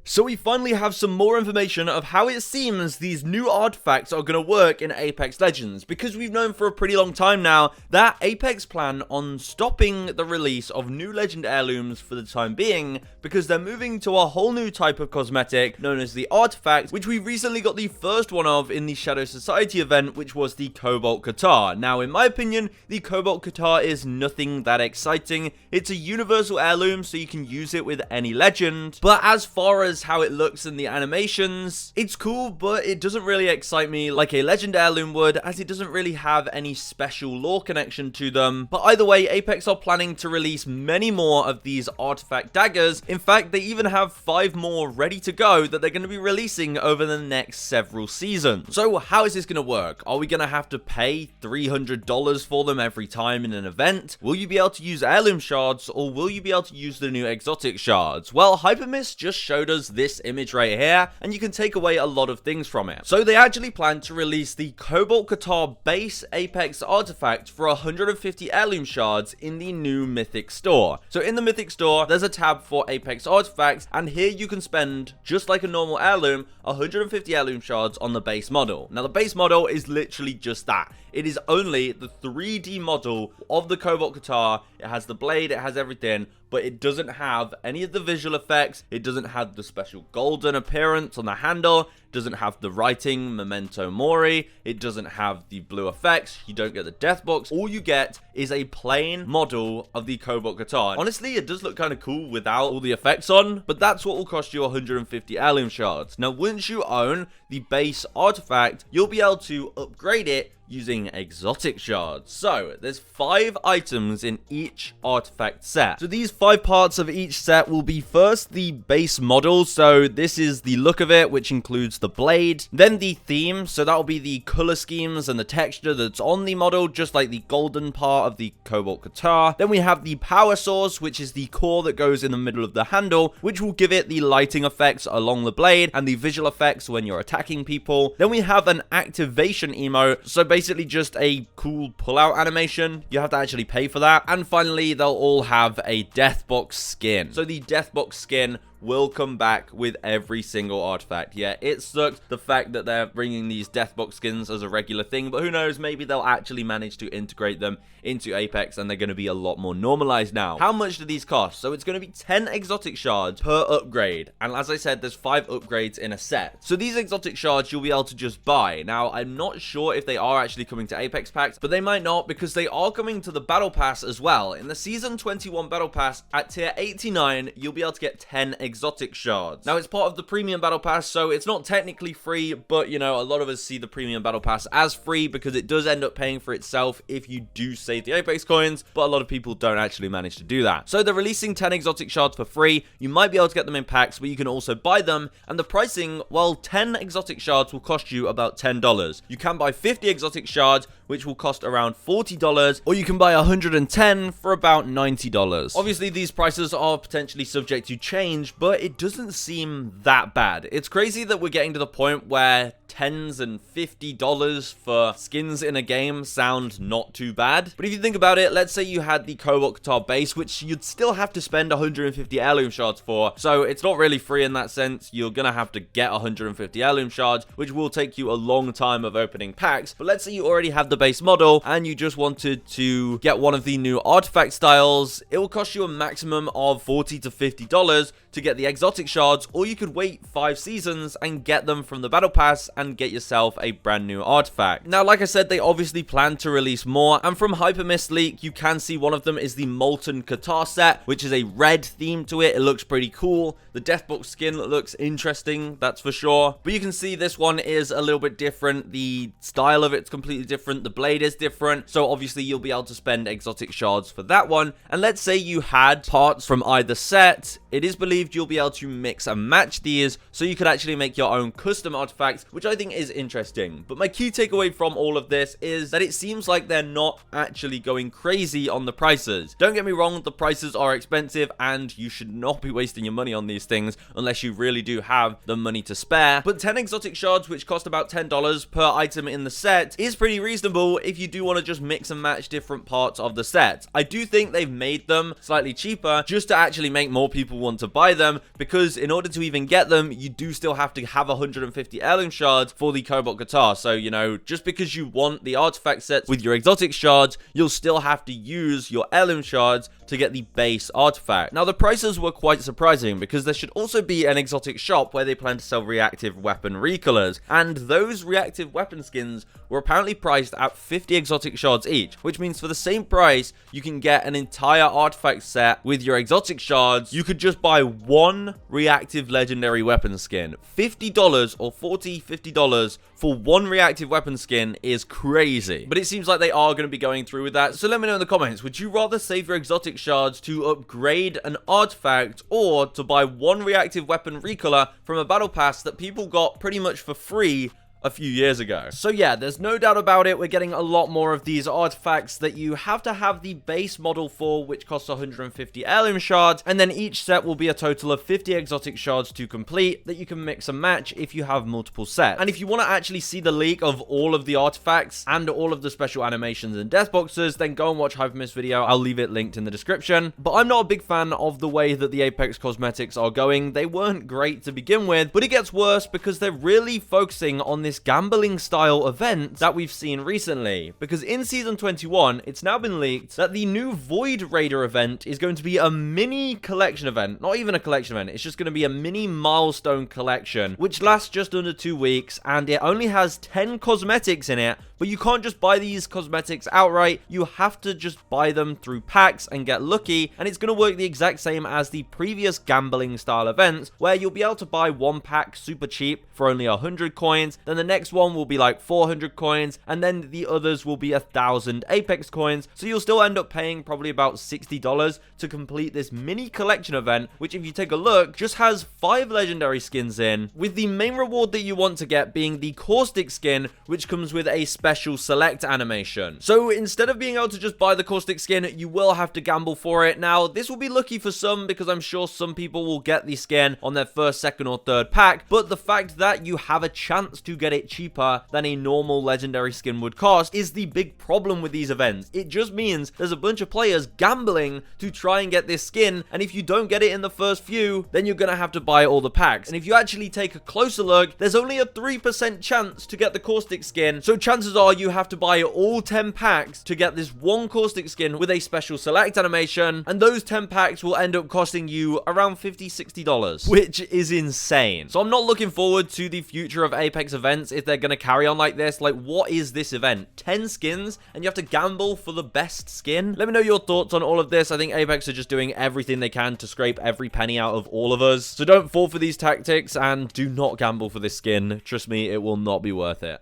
So we finally have some more information of how it seems these new artifacts are going to work in Apex Legends, because we've known for a pretty long time now that Apex plan on stopping the release of new legend heirlooms for the time being, because they're moving to a whole new type of cosmetic known as the artifact, which we recently got the first one of in the Shadow Society event, which was the Cobalt Guitar. Now in my opinion, the Cobalt Guitar is nothing that exciting. It's a universal heirloom, so you can use it with any legend, but as far as how it looks in the animations, it's cool, but it doesn't really excite me like a legend heirloom would, as it doesn't really have any special lore connection to them. But either way, Apex are planning to release many more of these artifact daggers. In fact, they even have 5 more ready to go that they're going to be releasing over the next several seasons. So how is this going to work? Are we going to have to pay $300 for them every time in an event? Will you be able to use heirloom shards, or will you be able to use the new exotic shards? Well, Hypermist just showed us this image right here, and you can take away a lot of things from it. So they actually plan to release the Cobalt Guitar base Apex artifact for 150 heirloom shards in the new Mythic store. So in the Mythic store, there's a tab for Apex artifacts, and here you can spend, just like a normal heirloom, 150 heirloom shards on the base model. Now the base model is literally just that. It is only the 3D model of the Cobalt Guitar. It has the blade, it has everything, but it doesn't have any of the visual effects. It doesn't have the special golden appearance on the handle. It doesn't have the writing Memento Mori. It doesn't have the blue effects. You don't get the death box. All you get is a plain model of the Cobalt Guitar. Honestly, it does look kind of cool without all the effects on, but that's what will cost you 150 heirloom shards. Now, once you own the base artifact, you'll be able to upgrade it using exotic shards. So there's 5 items in each artifact set. So these 5 parts of each set will be first the base model. So this is the look of it, which includes the blade. Then the theme. So that will be the color schemes and the texture that's on the model, just like the golden part of the Cobalt Guitar. Then we have the power source, which is the core that goes in the middle of the handle, which will give it the lighting effects along the blade and the visual effects when you're attacking people. Then we have an activation emote. So basically just a cool pull-out animation. You have to actually pay for that. And finally, they'll all have a death box skin. So the death box skin will come back with every single artifact. Yeah, it sucks the fact that they're bringing these death box skins as a regular thing, but who knows, maybe they'll actually manage to integrate them into Apex and they're going to be a lot more normalized now. How much do these cost? So it's going to be 10 exotic shards per upgrade, and as I said, there's 5 upgrades in a set. So these exotic shards you'll be able to just buy. Now, I'm not sure if they are actually coming to Apex packs, but they might not, because they are coming to the Battle Pass as well. In the Season 21 Battle Pass, at tier 89, you'll be able to get 10 exotic shards. Now, it's part of the Premium Battle Pass, so it's not technically free, but, you know, a lot of us see the Premium Battle Pass as free because it does end up paying for itself if you do save the Apex coins, but a lot of people don't actually manage to do that. So they're releasing 10 exotic shards for free. You might be able to get them in packs, but you can also buy them, and the pricing, well, 10 exotic shards will cost you about $10. You can buy 50 exotic shards, which will cost around $40, or you can buy 110 for about $90. Obviously, these prices are potentially subject to change, but it doesn't seem that bad. It's crazy that we're getting to the point where $10s and $50 for skins in a game sound not too bad. But if you think about it, let's say you had the Cobalt Guitar base, which you'd still have to spend 150 heirloom shards for. So it's not really free in that sense. You're gonna have to get 150 heirloom shards, which will take you a long time of opening packs. But let's say you already have the base model and you just wanted to get one of the new artifact styles. It will cost you a maximum of $40 to $50 to get the exotic shards, or you could wait 5 seasons and get them from the Battle Pass and get yourself a brand new artifact. Now, like I said, they obviously plan to release more, and from Hypermist leak, you can see one of them is the Molten Guitar set, which is a red theme to it. It looks pretty cool. The Deathbox skin looks interesting, that's for sure. But you can see this one is a little bit different. The style of it's completely different. The blade is different. So obviously you'll be able to spend exotic shards for that one. And let's say you had parts from either set. It is believed you'll be able to mix and match these, so you could actually make your own custom artifacts, which I I think is interesting. But my key takeaway from all of this is that it seems like they're not actually going crazy on the prices. Don't get me wrong, the prices are expensive and you should not be wasting your money on these things unless you really do have the money to spare. But 10 exotic shards, which cost about $10 per item in the set, is pretty reasonable if you do want to just mix and match different parts of the set. I do think they've made them slightly cheaper just to actually make more people want to buy them, because in order to even get them, you do still have to have 150 heirloom shards for the Cobalt guitar. So, you know, just because you want the artifact sets with your exotic shards, you'll still have to use your heirloom shards to get the base artifact. Now, the prices were quite surprising because there should also be an exotic shop where they plan to sell reactive weapon recolors, and those reactive weapon skins were apparently priced at 50 exotic shards each, which means for the same price, you can get an entire artifact set with your exotic shards. You could just buy one reactive legendary weapon skin. $50 or $50 for one reactive weapon skin is crazy. But it seems like they are going to be going through with that. So let me know in the comments, would you rather save your exotic shards to upgrade an artifact, or to buy one reactive weapon recolor from a battle pass that people got pretty much for free a few years ago? So yeah, there's no doubt about it, we're getting a lot more of these artifacts that you have to have the base model for, which costs 150 heirloom shards, and then each set will be a total of 50 exotic shards to complete that you can mix and match if you have multiple sets. And if you want to actually see the leak of all of the artifacts and all of the special animations and death boxes, then go and watch Hypermist's video. I'll leave it linked in the description. But I'm not a big fan of the way that the Apex cosmetics are going. They weren't great to begin with, but it gets worse because they're really focusing on this gambling style event that we've seen recently. Because in season 21, it's now been leaked that the new Void Raider event is going to be a mini collection event. Not even a collection event, it's just going to be a mini milestone collection, which lasts just under 2 weeks, and it only has 10 cosmetics in it. But you can't just buy these cosmetics outright, you have to just buy them through packs and get lucky, and it's going to work the exact same as the previous gambling style events, where you'll be able to buy one pack super cheap for only 100 coins, then the next one will be like 400 coins, and then the others will be 1,000 Apex coins, so you'll still end up paying probably about $60 to complete this mini collection event, which if you take a look, just has 5 legendary skins in, with the main reward that you want to get being the Caustic skin, which comes with a special select animation. So instead of being able to just buy the Caustic skin, you will have to gamble for it. Now, this will be lucky for some, because I'm sure some people will get the skin on their first, second, or third pack, but the fact that you have a chance to get it cheaper than a normal legendary skin would cost is the big problem with these events. It just means there's a bunch of players gambling to try and get this skin, and if you don't get it in the first few, then you're gonna have to buy all the packs. And if you actually take a closer look, there's only a 3% chance to get the Caustic skin, so chances are you have to buy all 10 packs to get this one Caustic skin with a special select animation, and those 10 packs will end up costing you around $50-$60, which is insane. So I'm not looking forward to the future of Apex events if they're gonna carry on like this. Like, what is this event? 10 skins, and you have to gamble for the best skin? Let me know your thoughts on all of this. I think Apex are just doing everything they can to scrape every penny out of all of us. So don't fall for these tactics, and do not gamble for this skin. Trust me, it will not be worth it.